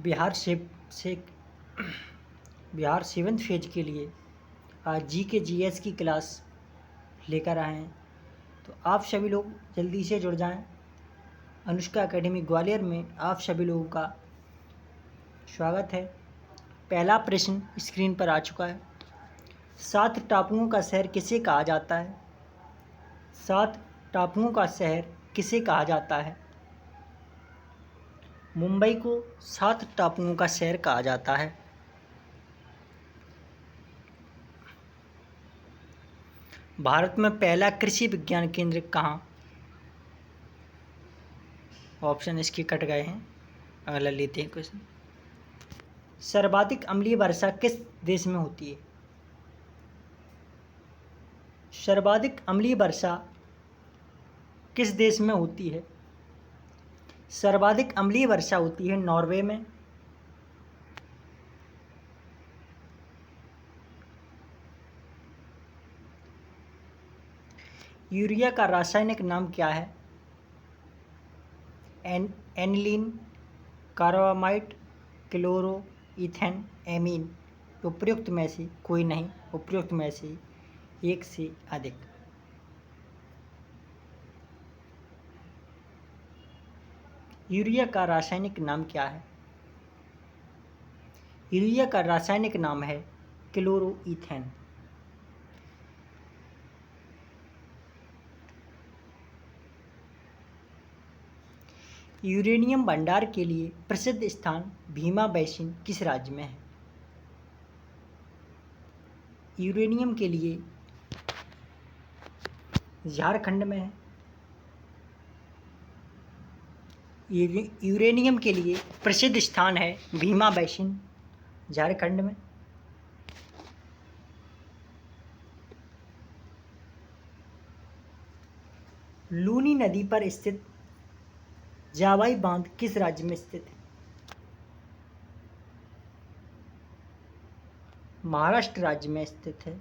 बिहार से Bihar 7th phase के लिए आज GK GS की क्लास लेकर आए हैं। तो आप सभी लोग जल्दी से जुड़ जाएं। अनुष्का एकेडमी ग्वालियर में आप सभी लोगों का स्वागत है। पहला प्रश्न स्क्रीन पर आ चुका है। 7 टापुओं का शहर किसे कहा जाता है? 7 टापुओं का शहर किसे कहा जाता है? मुंबई को 7 टापुओं का शहर कहा जाता है। भारत में पहला कृषि विज्ञान केंद्र कहाँ? ऑप्शन इसके कट गए हैं, अगला लेते हैं क्वेश्चन। सर्वाधिक अम्लीय वर्षा किस देश में होती है? सर्वाधिक अम्लीय वर्षा किस देश में होती है? सर्वाधिक अम्लीय वर्षा होती है नॉर्वे में। यूरिया का रासायनिक नाम क्या है? Aniline, carbamate, chloro, ethane, amine. उपयुक्त में से कोई नहीं, उपयुक्त में से एक से अधिक। यूरिया का रासायनिक नाम क्या है? यूरिया का रासायनिक नाम है क्लोरोईथेन। यूरेनियम भंडार के लिए प्रसिद्ध स्थान भीमा बेसिन किस राज्य में है? यूरेनियम के लिए झारखंड में है। यूरेनियम के लिए प्रसिद्ध स्थान है भीमा बेसिन, झारखंड में। लूनी नदी पर स्थित जावाई बांध किस राज्य में स्थित है? महाराष्ट्र राज्य में स्थित है।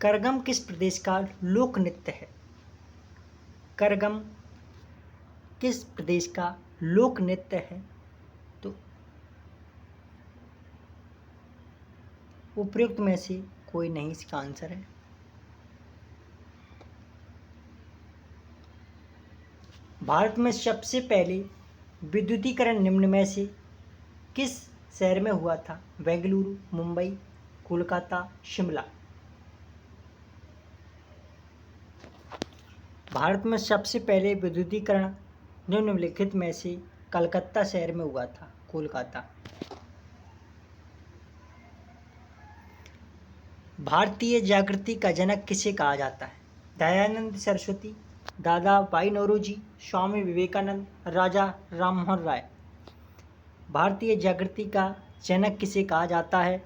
करगम किस प्रदेश का लोक नृत्य है? करगम किस प्रदेश का लोक नृत्य है? तो उपयुक्त में से कोई नहीं इसका आंसर है। भारत में सबसे पहले विद्युतीकरण निम्न में से किस शहर में हुआ था? बेंगलुरु, मुंबई, कोलकाता, शिमला। भारत में सबसे पहले विद्युतीकरण निम्नलिखित में से कलकत्ता शहर में हुआ था, कोलकाता। भारतीय जागृति का जनक किसे कहा जाता है? दयानंद सरस्वती, दादा भाई नौरोजी, स्वामी विवेकानंद, राजा राममोहन राय। भारतीय जागृति का जनक किसे कहा जाता है?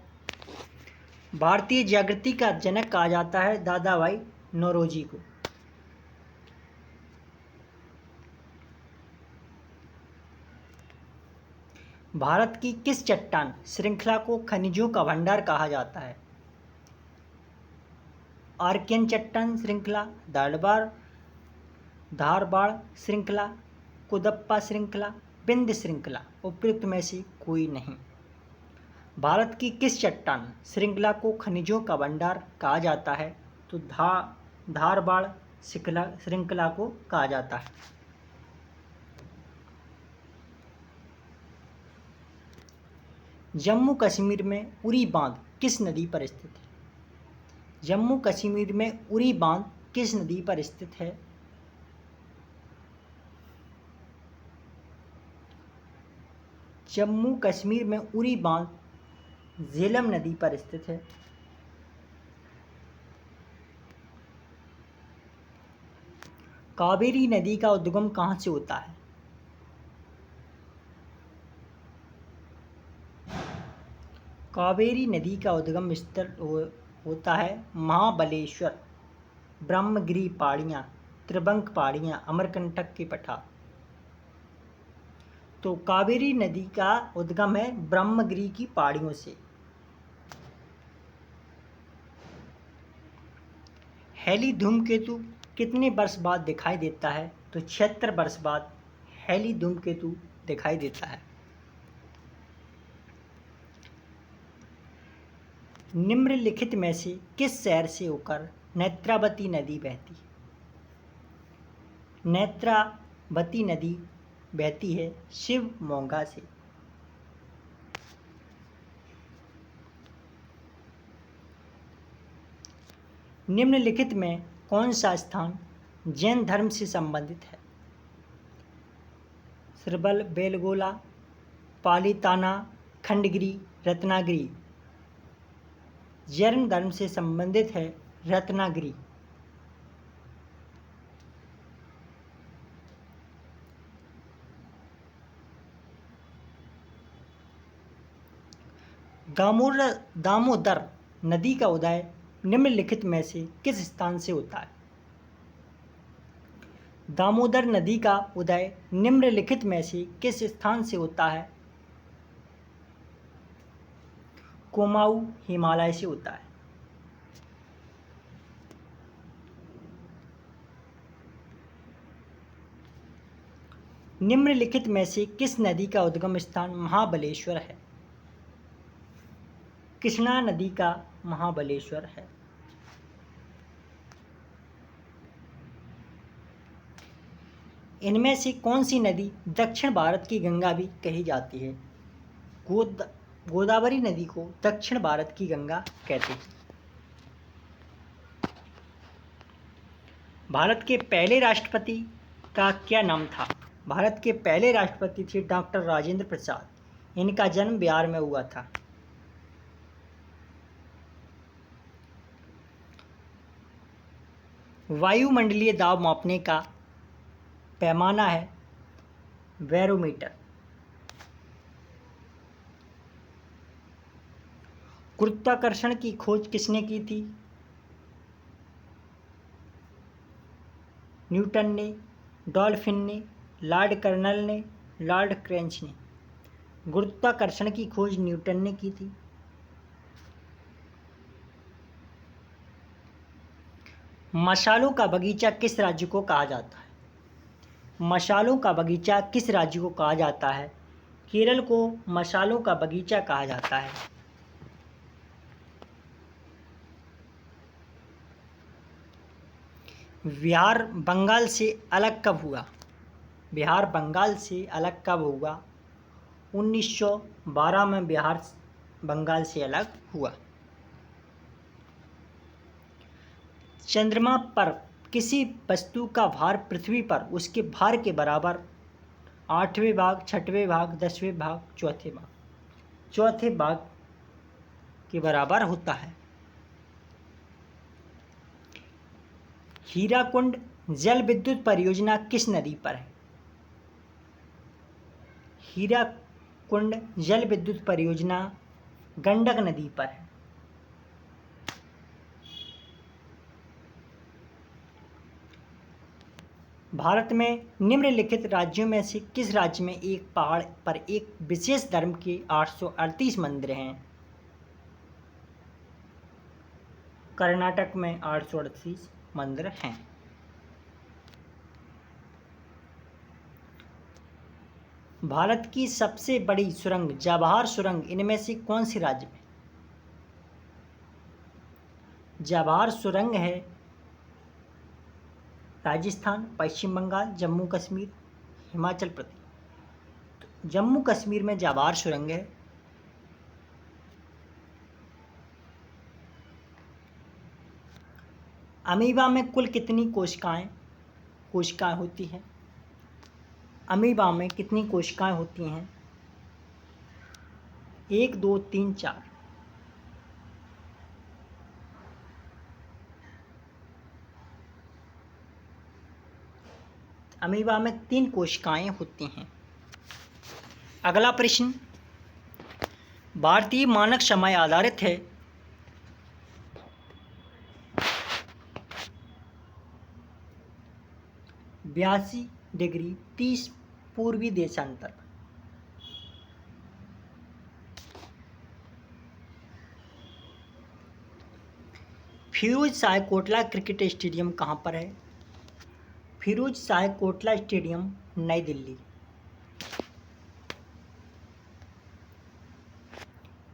भारतीय जागृति का जनक कहा जाता है दादा भाई नौरोजी को। भारत की किस चट्टान श्रृंखला को खनिजों का भंडार कहा जाता है? आर्कियन चट्टान श्रृंखला, धारबाड़ श्रृंखला, कुदप्पा श्रृंखला, विंध्य श्रृंखला। उपयुक्त में से कोई नहीं। भारत की किस चट्टान श्रृंखला को खनिजों का भंडार कहा जाता है? तो धारबाड़ श्रृंखला को कहा जाता है। जम्मू कश्मीर में उरी बांध किस नदी पर स्थित है? जम्मू कश्मीर में उरी बांध किस नदी पर स्थित है? जम्मू कश्मीर में उरी बांध झेलम नदी पर स्थित है। कावेरी नदी का उद्गम कहाँ से होता है? कावेरी नदी का उद्गम स्थल होता है महाबलेश्वर, ब्रह्मगिरी पहाड़ियाँ, त्रिबंक पहाड़ियाँ, अमरकंटक के पठार। तो कावेरी नदी का उद्गम है ब्रह्मगिरी की पहाड़ियों से। हैली धूमकेतु कितने वर्ष बाद दिखाई देता है? तो 76 वर्ष बाद हैली धूमकेतु दिखाई देता है। निम्नलिखित में से किस शहर से होकर नेत्रावती नदी बहती है? नेत्रावती नदी बहती है शिवमोगा से। निम्नलिखित में कौन सा स्थान जैन धर्म से संबंधित है? श्रबल बेलगोला, पालीताना, खंडगिरी, रत्नागिरी। जैन धर्म से संबंधित है रत्नागिरी। दामोदर नदी का उदय निम्नलिखित में से किस स्थान से होता है? दामोदर नदी का उदय निम्नलिखित में से किस स्थान से होता है? कुमाऊं हिमालय से होता है। निम्नलिखित में से किस नदी का उद्गम स्थान महाबलेश्वर है? कृष्णा नदी का महाबलेश्वर है। इनमें से कौन सी नदी दक्षिण भारत की गंगा भी कही जाती है? गोदावरी नदी को दक्षिण भारत की गंगा कहते हैं। भारत के पहले राष्ट्रपति का क्या नाम था? भारत के पहले राष्ट्रपति थे डॉक्टर राजेंद्र प्रसाद। इनका जन्म बिहार में हुआ था। वायुमंडलीय दाब मापने का पैमाना है बैरोमीटर। गुरुत्वाकर्षण की खोज किसने की थी? न्यूटन ने, डॉल्फिन ने, लॉर्ड कर्नल ने, लॉर्ड क्रेंच ने। गुरुत्वाकर्षण की खोज न्यूटन ने की थी। मशालों का बगीचा किस राज्य को कहा जाता है? मशालों का बगीचा किस राज्य को कहा जाता है? केरल को मशालों का बगीचा कहा जाता है। बिहार बंगाल से अलग कब हुआ? बिहार बंगाल से अलग कब हुआ? 1912 में बिहार बंगाल से अलग हुआ। चंद्रमा पर किसी वस्तु का भार पृथ्वी पर उसके भार के बराबर 8वें भाग, 6वें भाग, 10वें भाग, चौथे भाग के बराबर होता है। हीराकुंड जल विद्युत परियोजना किस नदी पर है? हीराकुंड जल विद्युत परियोजना गंडक नदी पर है। भारत में निम्नलिखित राज्यों में से किस राज्य में एक पहाड़ पर एक विशेष धर्म के 838 मंदिर हैं? कर्नाटक में 838 मंदिर हैं। भारत की सबसे बड़ी सुरंग जवाहर सुरंग इनमें से कौन से राज्य में? जवाहर सुरंग है राजस्थान, पश्चिम बंगाल, जम्मू कश्मीर, हिमाचल प्रदेश। तो जम्मू कश्मीर में जवाहर सुरंग है। अमीबा में कुल कितनी कोशिकाएं होती हैं? अमीबा में कितनी कोशिकाएं होती हैं? 1, 2, 3, 4। अमीबा में 3 कोशिकाएं होती हैं। अगला प्रश्न, भारतीय मानक समय आधारित है 82 डिग्री 30 पूर्वी देशांतर। फिरोज शाह कोटला क्रिकेट स्टेडियम कहाँ पर है? फिरोज शाह कोटला स्टेडियम नई दिल्ली।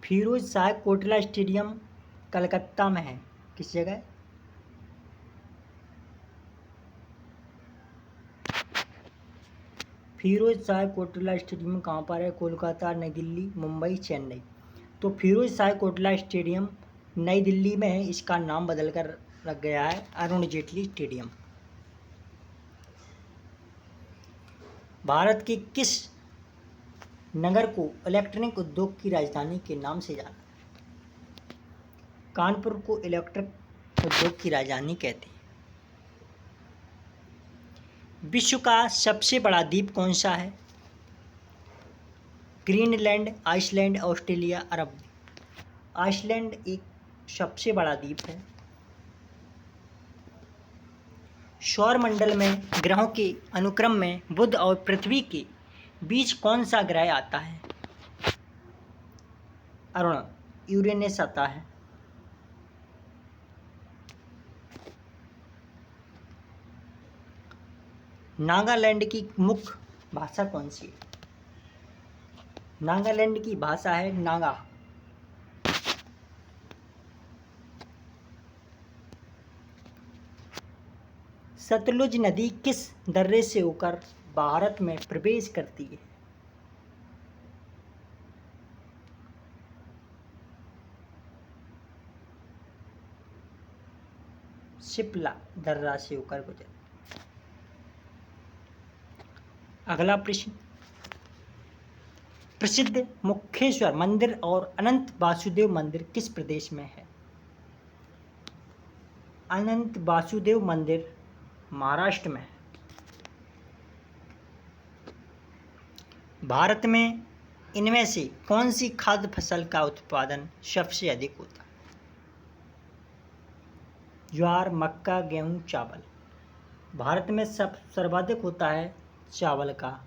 फिरोज शाह कोटला स्टेडियम कलकत्ता में है। किस जगह? फिरोज शाह कोटला स्टेडियम कहाँ पर है? कोलकाता, नई दिल्ली, मुंबई, चेन्नई। तो फिरोज शाह कोटला स्टेडियम नई दिल्ली में है। इसका नाम बदलकर रख गया है अरुण जेटली स्टेडियम। भारत के किस नगर को इलेक्ट्रॉनिक उद्योग की राजधानी के नाम से जाना? कानपुर को इलेक्ट्रिक उद्योग की राजधानी कहते हैं। विश्व का सबसे बड़ा द्वीप कौन सा है? ग्रीनलैंड, आइसलैंड, ऑस्ट्रेलिया, अरब द्वीप। आइसलैंड एक सबसे बड़ा द्वीप है। सौर मंडल में ग्रहों के अनुक्रम में बुध और पृथ्वी के बीच कौन सा ग्रह आता है? अरुण, यूरेनस आता है। नागालैंड की मुख्य भाषा कौन सी है? नागालैंड की भाषा है नागा। सतलुज नदी किस दर्रे से होकर भारत में प्रवेश करती है? शिप्ला दर्रा से होकर गुजर। अगला प्रश्न, प्रसिद्ध मुक्तेश्वर मंदिर और अनंत वासुदेव मंदिर किस प्रदेश में है? अनंत वासुदेव मंदिर महाराष्ट्र में है। भारत में इनमें से कौन सी खाद्य फसल का उत्पादन सबसे अधिक होता है? ज्वार, मक्का, गेहूं, चावल। भारत में सर्वाधिक होता है चावल का।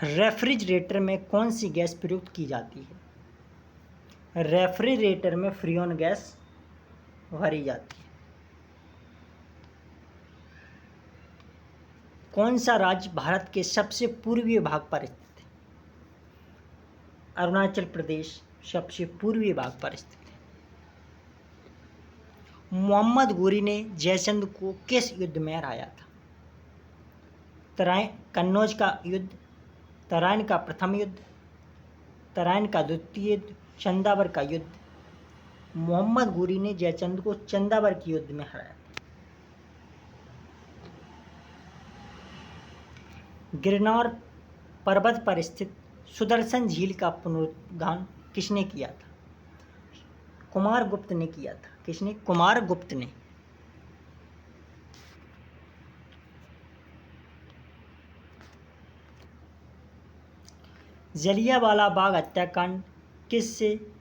रेफ्रिजरेटर में कौन सी गैस प्रयुक्त की जाती है? रेफ्रिजरेटर में फ्रीऑन गैस भरी जाती है। कौन सा राज्य भारत के सबसे पूर्वी भाग पर स्थित है? अरुणाचल प्रदेश सबसे पूर्वी भाग पर स्थित है। मोहम्मद घोरी ने जयचंद को किस युद्ध में हराया था? कन्नौज का युद्ध, तराइन का प्रथम युद्ध, तराइन का द्वितीय युद्ध, चंदावर का युद्ध। मोहम्मद घोरी ने जयचंद को चंदावर के युद्ध में हराया। गिरनार पर्वत पर स्थित सुदर्शन झील का पुनरुद्धार किसने किया था? कुमारगुप्त ने किया था। किसने? कुमारगुप्त ने। जलियांवाला बाग हत्याकांड किससे?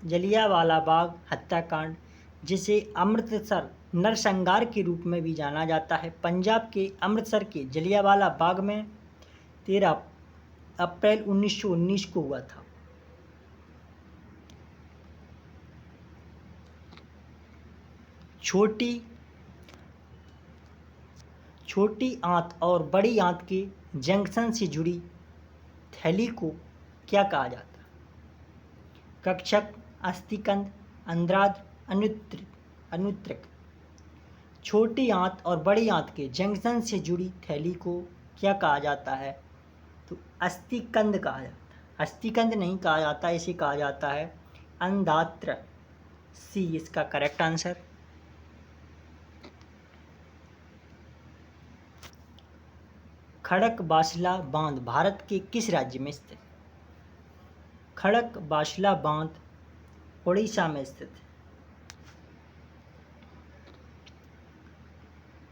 जलियांवाला बाग हत्याकांड, जिसे अमृतसर नरसंहार के रूप में भी जाना जाता है, पंजाब के अमृतसर के जलियांवाला बाग में 13 अप्रैल 1919 को हुआ था। छोटी आंत और बड़ी आंत के जंक्शन से जुड़ी थैली को क्या कहा जाता है? कक्षक, अस्थिकंद, अंद्राद, अनुत्रक। छोटी आंत और बड़ी आंत के जंक्शन से जुड़ी थैली को क्या कहा जाता है? तो अस्थिकंद कहा जाता है। अस्थिकंद नहीं कहा जाता, इसे कहा जाता है अंधात्र। सी इसका करेक्ट आंसर। खड़क-बासला बांध भारत के किस राज्य में स्थित है? खड़क-बासला बांध उड़ीसा में स्थित है।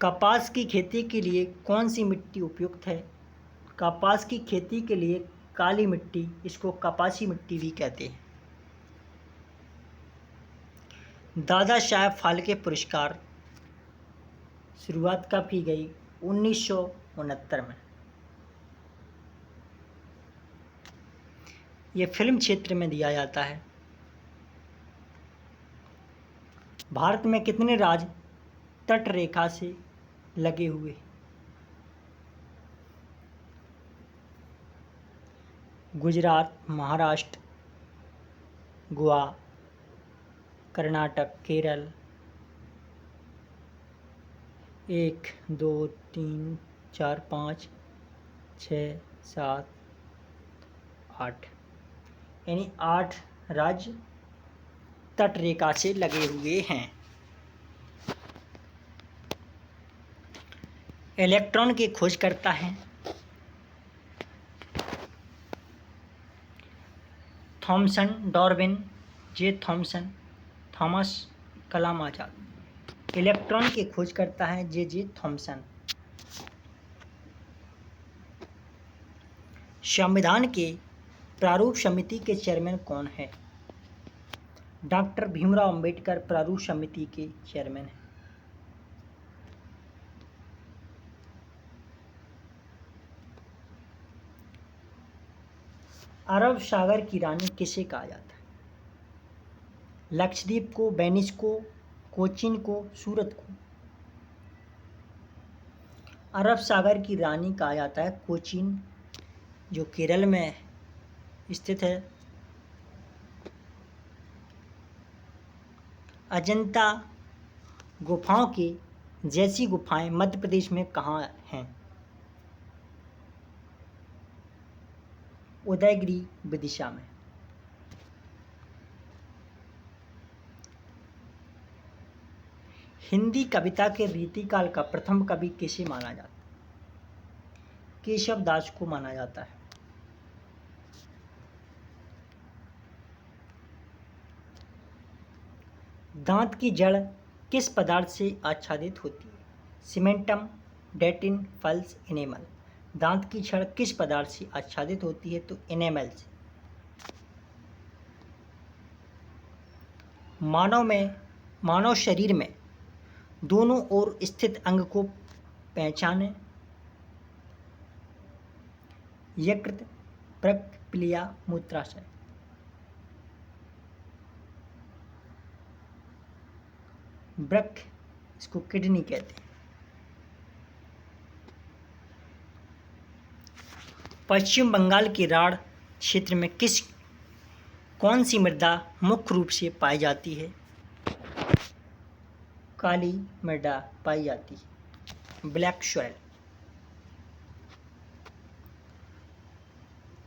कपास की खेती के लिए कौन सी मिट्टी उपयुक्त है? कपास की खेती के लिए काली मिट्टी, इसको कपासी मिट्टी भी कहते हैं। दादा साहेब फाल्के पुरस्कार शुरुआत कब की गई? 1969 में। ये फिल्म क्षेत्र में दिया जाता है। भारत में कितने राज्य तट रेखा से लगे हुए? गुजरात, महाराष्ट्र, गोवा, कर्नाटक, केरल। 1 2 3 4 5 6 7 8, यानी 8 राज्य तट रेखा से लगे हुए हैं। इलेक्ट्रॉन की खोज करता है Thomson, Darwin, J Thomson, Thomas Kalam Azad. Electron की खोज करता है जे थॉमसन। संविधान के प्रारूप समिति के चेयरमैन कौन है? डॉक्टर भीमराव अंबेडकर प्रारूप समिति के चेयरमैन हैं। अरब सागर की रानी किसे कहा जाता है? लक्षद्वीप को, वेनिस को, कोचीन को, सूरत को। अरब सागर की रानी कहा जाता है कोचीन, जो केरल में स्थित है। अजंता गुफाओं की जैसी गुफाएं मध्य प्रदेश में कहाँ हैं? उदयगिरी, विदिशा में। हिंदी कविता के रीतिकाल का प्रथम कवि किसे माना जाता है? केशव दास को माना जाता है। दांत की जड़ किस पदार्थ से आच्छादित होती है? सीमेंटम, डेटिन, फल्स, इनेमल। दांत की जड़ किस पदार्थ से आच्छादित होती है? तो इनेमल से। मानव शरीर में दोनों ओर स्थित अंग को पहचाने। यकृत, वृक्क, प्लीहा, मूत्राशय। वृक्क, इसको किडनी कहते हैं। पश्चिम बंगाल के राढ़ क्षेत्र में कौन सी मृदा मुख्य रूप से पाई जाती है? काली मृदा पाई जाती है, ब्लैक सॉइल।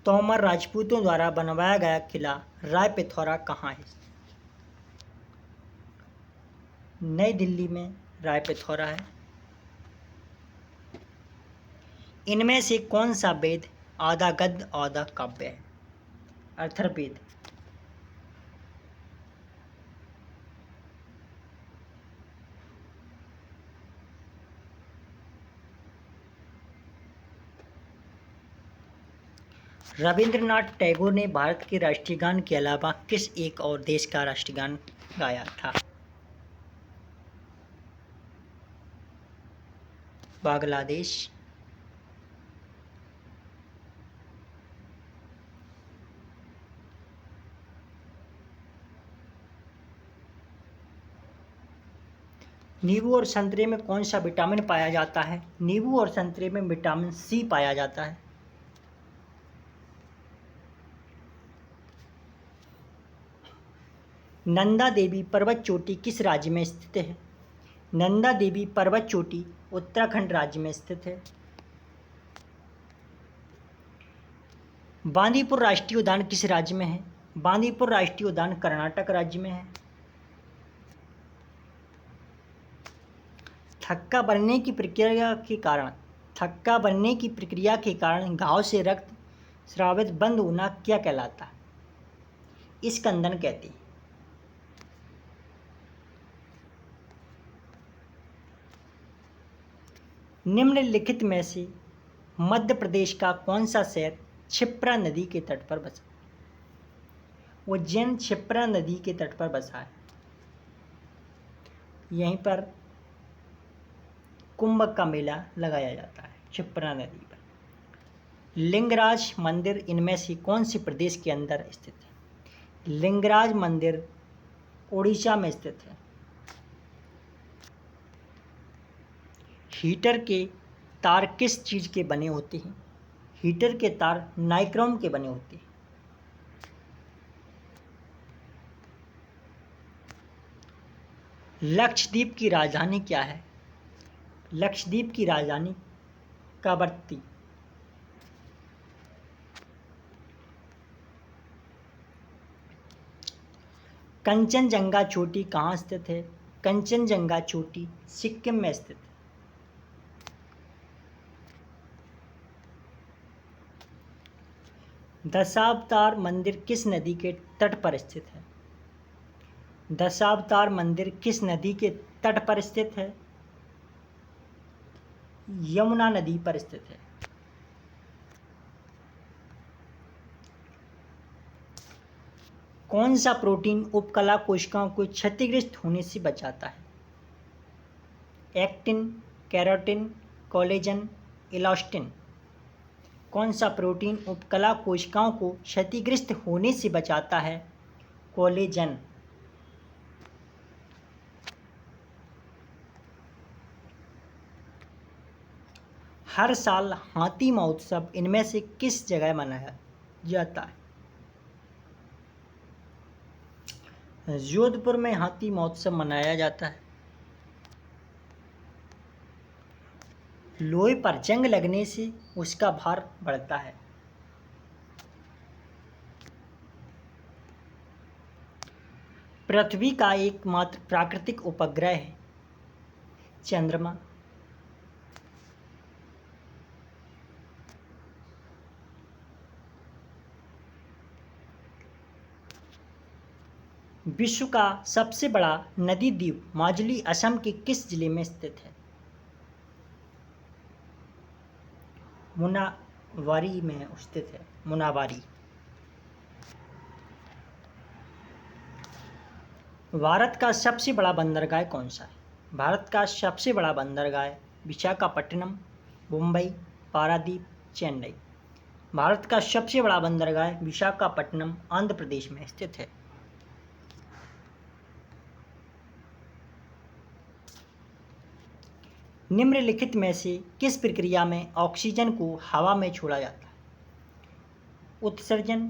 तोमर राजपूतों द्वारा बनवाया गया किला राय पिथौरा कहाँ है? नई दिल्ली में राय पिथौरा है। इनमें से कौन सा वेद आधा गद्य आधा काव्य है? अथर्ववेद। रविंद्रनाथ टैगोर ने भारत के राष्ट्रीय गान के अलावा किस एक और देश का राष्ट्रीय गान गाया था? बांग्लादेश। नींबू और संतरे में कौन सा विटामिन पाया जाता है? नींबू और संतरे में विटामिन सी पाया जाता है। नंदा देवी पर्वत चोटी किस राज्य में स्थित है? नंदा देवी पर्वत चोटी उत्तराखंड राज्य में स्थित है। बांदीपुर राष्ट्रीय उद्यान किस राज्य में है? बांदीपुर राष्ट्रीय उद्यान कर्नाटक राज्य में है। थक्का बनने की प्रक्रिया के कारण घाव से रक्त स्रावित बंद होना क्या कहलाता है? स्कंदन कहते हैं। निम्नलिखित में से मध्य प्रदेश का कौन सा शहर क्षिप्रा नदी के तट पर बसा? उज्जैन क्षिप्रा नदी के तट पर बसा है। यहीं पर कुंभ का मेला लगाया जाता है, क्षिप्रा नदी पर। लिंगराज मंदिर इनमें से कौन से प्रदेश के अंदर स्थित है? लिंगराज मंदिर उड़ीसा में स्थित है। हीटर के तार किस चीज के बने होते हैं? हीटर के तार नाइक्रोम के बने होते हैं। लक्षद्वीप की राजधानी क्या है? लक्षद्वीप की राजधानी कावरत्ती। कंचनजंगा चोटी कहाँ स्थित है? कंचनजंगा चोटी सिक्किम में स्थित है। दशावतार मंदिर किस नदी के तट पर स्थित है? दशावतार मंदिर किस नदी के तट पर स्थित है? यमुना नदी पर स्थित है। कौन सा प्रोटीन उपकला कोशिकाओं को क्षतिग्रस्त होने से बचाता है? Actin, carotene, collagen, elastin. कौन सा प्रोटीन उपकला कोशिकाओं को क्षतिग्रस्त होने से बचाता है? कोलेजन। हर साल हाथी महोत्सव इनमें से किस जगह मनाया जाता है? जोधपुर में हाथी महोत्सव मनाया जाता है। लोहे पर जंग लगने से उसका भार बढ़ता है। पृथ्वी का एकमात्र प्राकृतिक उपग्रह है चंद्रमा। विश्व का सबसे बड़ा नदी द्वीप माजुली असम के किस जिले में स्थित है? मुनावारी में स्थित है। मुनावारी। भारत का सबसे बड़ा बंदरगाह कौन सा है? भारत का सबसे बड़ा बंदरगाह विशाखापट्टनम, मुंबई, पारादीप, चेन्नई। भारत का सबसे बड़ा बंदरगाह विशाखापट्टनम आंध्र प्रदेश में स्थित है। निम्नलिखित में से किस प्रक्रिया में ऑक्सीजन को हवा में छोड़ा जाता है? उत्सर्जन,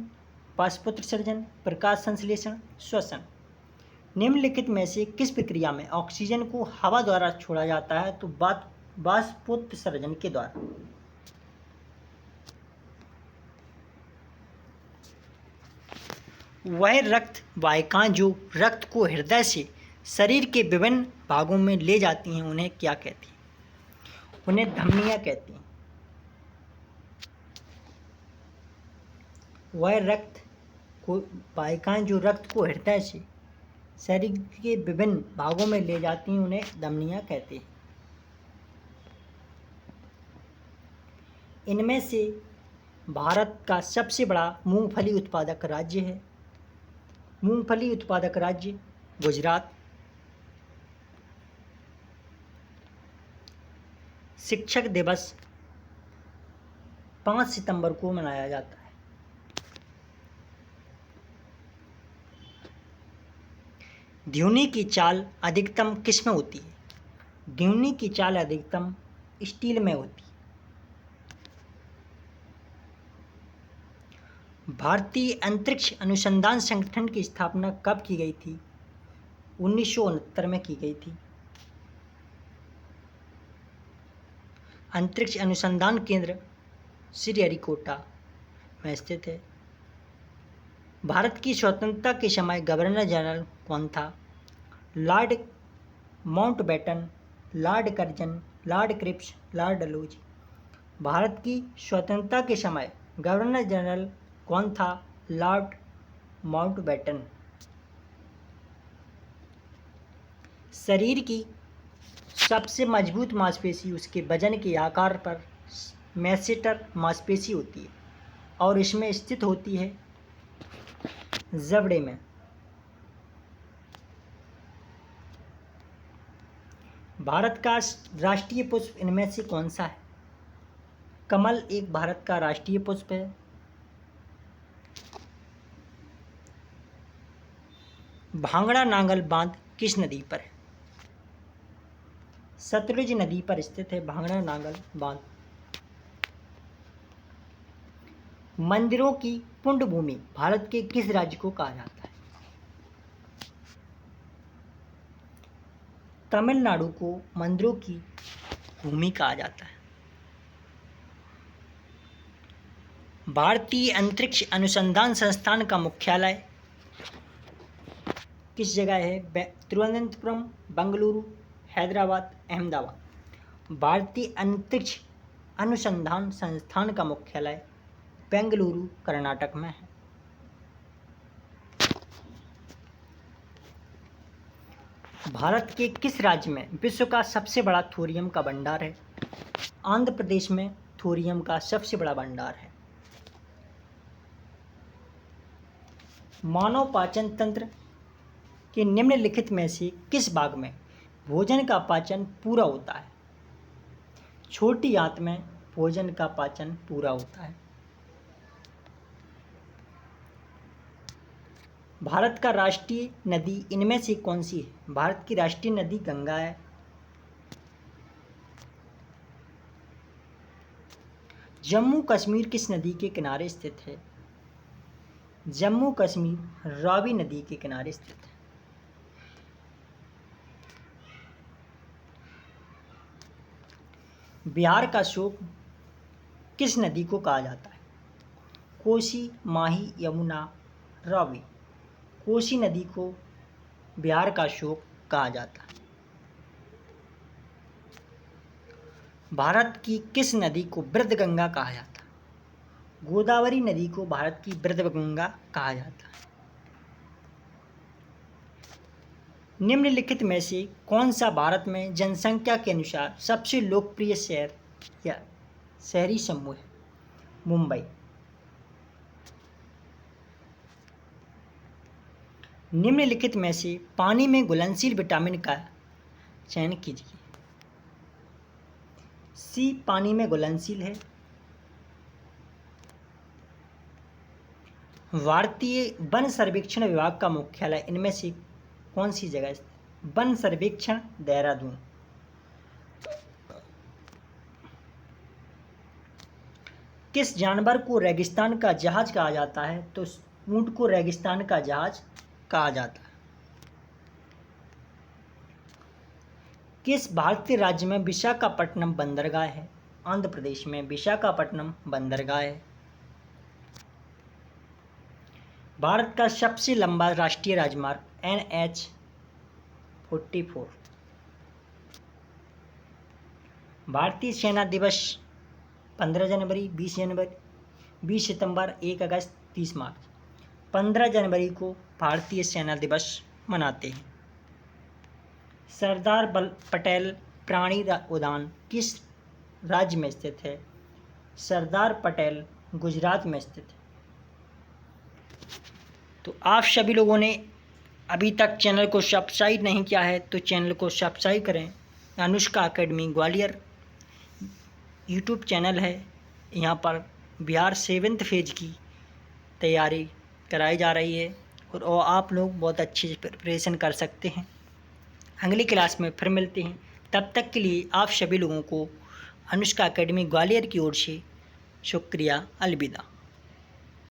बाष्पोत्सर्जन, प्रकाश संश्लेषण, श्वसन। निम्नलिखित में से किस प्रक्रिया में ऑक्सीजन को हवा द्वारा छोड़ा जाता है? तो बाष्पोत्सर्जन के द्वारा। वह रक्त वाहिकाएं जो रक्त को हृदय से शरीर के विभिन्न भागों में ले जाती हैं उन्हें क्या कहती हैं? उन्हें धमनियां कहती हैं। वह रक्त को वाहिकाएं जो रक्त को हृदय से शरीर के विभिन्न भागों में ले जाती हैं उन्हें धमनियां कहते हैं। इनमें से भारत का सबसे बड़ा मूंगफली उत्पादक राज्य है। मूंगफली उत्पादक राज्य गुजरात। शिक्षक दिवस 5 सितंबर को मनाया जाता है। ध्वनि की चाल अधिकतम किस में होती है? ध्वनि की चाल अधिकतम स्टील में होती है। भारतीय अंतरिक्ष अनुसंधान संगठन की स्थापना कब की गई थी? 1969 में की गई थी। अंतरिक्ष अनुसंधान केंद्र श्रीहरिकोटा में स्थित है। भारत की स्वतंत्रता के समय गवर्नर जनरल कौन था? Lord Mountbatten, Lord Curzon, Lord Cripps, Lord Dalhousie. Bharat की स्वतंत्रता के समय गवर्नर जनरल कौन था? Lord Mountbatten. शरीर की सबसे मजबूत मांसपेशी उसके वजन के आकार पर मैसेटर मांसपेशी होती है और इसमें स्थित होती है जबड़े में। भारत का राष्ट्रीय पुष्प इनमें से कौन सा है? कमल एक भारत का राष्ट्रीय पुष्प है। भांगड़ा नांगल बांध किस नदी पर है? सतलुज नदी पर स्थित है भांगड़ा नांगल बांध। मंदिरों की पुण्य भूमि भारत के किस राज्य को कहा जाता है? तमिलनाडु को मंदिरों की भूमि कहा जाता है। भारतीय अंतरिक्ष अनुसंधान संस्थान का मुख्यालय किस जगह है? तिरुवनंतपुरम, बेंगलुरु, हैदराबाद, अहमदाबाद। भारतीय अंतरिक्ष अनुसंधान संस्थान का मुख्यालय बेंगलुरु, कर्नाटक में है। भारत के किस राज्य में विश्व का सबसे बड़ा थोरियम का भंडार है? आंध्र प्रदेश में थोरियम का सबसे बड़ा भंडार है। मानव पाचन तंत्र के निम्नलिखित में से किस भाग में भोजन का पाचन पूरा होता है? छोटी आंत में भोजन का पाचन पूरा होता है। भारत का राष्ट्रीय नदी इनमें से कौन सी है? भारत की राष्ट्रीय नदी गंगा है। जम्मू कश्मीर किस नदी के किनारे स्थित है? जम्मू कश्मीर रावी नदी के किनारे स्थित है। बिहार का शोक किस नदी को कहा जाता है? कोसी, माही, यमुना, रावी। कोसी नदी को बिहार का शोक कहा जाता है। भारत की किस नदी को वृद्धगंगा कहा जाता है? गोदावरी नदी को भारत की वृद्धगंगा कहा जाता है। निम्नलिखित में से कौन सा भारत में जनसंख्या के अनुसार सबसे लोकप्रिय शहर या शहरी समूह है? मुंबई। निम्नलिखित में से पानी में घुलनशील विटामिन का चयन कीजिए। सी पानी में घुलनशील है। भारतीय वन सर्वेक्षण विभाग का मुख्यालय इनमें से कौन सी जगह स्थित? वन सर्वेक्षण, देहरादून। किस जानवर को रेगिस्तान का जहाज कहा जाता है? तो ऊंट को रेगिस्तान का जहाज कहा जाता है। किस भारतीय राज्य में विशाखापट्टनम बंदरगाह है? आंध्र प्रदेश में विशाखापट्टनम बंदरगाह है। भारत का सबसे लंबा राष्ट्रीय राजमार्ग NH-44। भारतीय सेना दिवस 15 जनवरी, 20 जनवरी, 20 सितंबर, 1 अगस्त, 30 मार्च। 15 जनवरी को भारतीय सेना दिवस मनाते हैं। सरदार पटेल प्राणी उद्यान किस राज्य में स्थित है? सरदार पटेल गुजरात में स्थित है। तो आप सभी लोगों ने अभी तक चैनल को सब्सक्राइब नहीं किया है तो चैनल को सब्सक्राइब करें। Anushka academy Gwalior YouTube channel है। यहाँ पर बिहार 7th फेज की तैयारी कराई जा रही है और आप लोग बहुत अच्छे से प्रिपरेशन कर सकते हैं। अगली क्लास में फिर मिलते हैं। तब तक के लिए आप सभी लोगों को अनुष्का एकेडमी ग्वालियर की ओर से शुक्रिया, अलविदा।